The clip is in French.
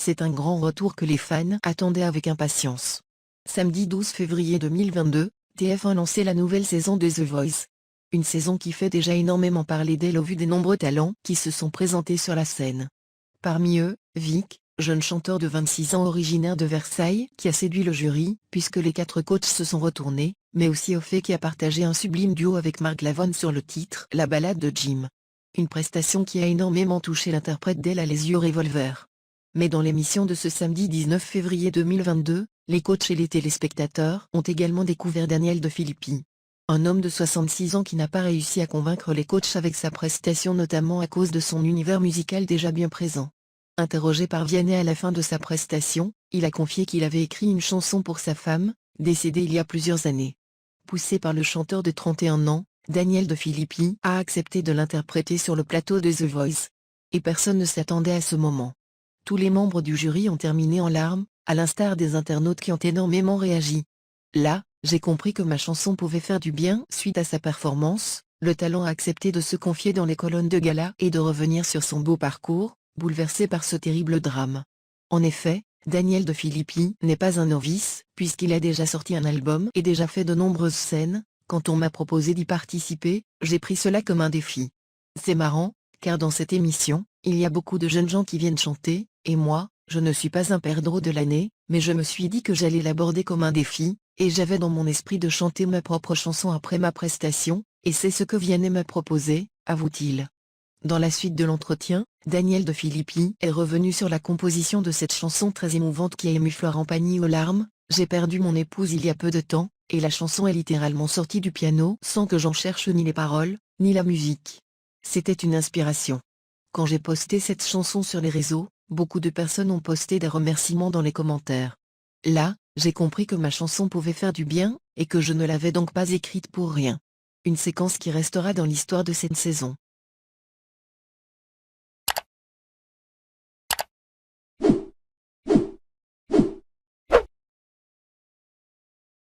c'est un grand retour que les fans attendaient avec impatience. Samedi 12 février 2022, TF1 lançait la nouvelle saison de The Voice. Une saison qui fait déjà énormément parler d'elle au vu des nombreux talents qui se sont présentés sur la scène. Parmi eux, Vic, jeune chanteur de 26 ans originaire de Versailles qui a séduit le jury puisque les 4 coachs se sont retournés, mais aussi au fait qui a partagé un sublime duo avec Mark Lavoine sur le titre « La balade de Jim ». Une prestation qui a énormément touché l'interprète d'elle à les yeux revolver. Mais dans l'émission de ce samedi 19 février 2022, les coachs et les téléspectateurs ont également découvert Daniel De Filippi. Un homme de 66 ans qui n'a pas réussi à convaincre les coachs avec sa prestation notamment à cause de son univers musical déjà bien présent. Interrogé par Vianney à la fin de sa prestation, il a confié qu'il avait écrit une chanson pour sa femme, décédée il y a plusieurs années. Poussé par le chanteur de 31 ans, Daniel De Filippi a accepté de l'interpréter sur le plateau de The Voice. Et personne ne s'attendait à ce moment. Tous les membres du jury ont terminé en larmes, à l'instar des internautes qui ont énormément réagi. Là, j'ai compris que ma chanson pouvait faire du bien. Suite à sa performance, le talent a accepté de se confier dans les colonnes de gala et de revenir sur son beau parcours, bouleversé par ce terrible drame. En effet, Daniel De Filippi n'est pas un novice, puisqu'il a déjà sorti un album et déjà fait de nombreuses scènes. Quand on m'a proposé d'y participer, j'ai pris cela comme un défi. C'est marrant, car dans cette émission, il y a beaucoup de jeunes gens qui viennent chanter, et moi, je ne suis pas un perdreau de l'année, mais je me suis dit que j'allais l'aborder comme un défi, et j'avais dans mon esprit de chanter ma propre chanson après ma prestation, et c'est ce que Vianney m'a proposé, avoue-t-il. Dans la suite de l'entretien, Daniel De Filippi est revenu sur la composition de cette chanson très émouvante qui a ému Florent Pagny aux larmes. J'ai perdu mon épouse il y a peu de temps, et la chanson est littéralement sortie du piano sans que j'en cherche ni les paroles, ni la musique. C'était une inspiration. Quand j'ai posté cette chanson sur les réseaux, beaucoup de personnes ont posté des remerciements dans les commentaires. Là, j'ai compris que ma chanson pouvait faire du bien, et que je ne l'avais donc pas écrite pour rien. Une séquence qui restera dans l'histoire de cette saison.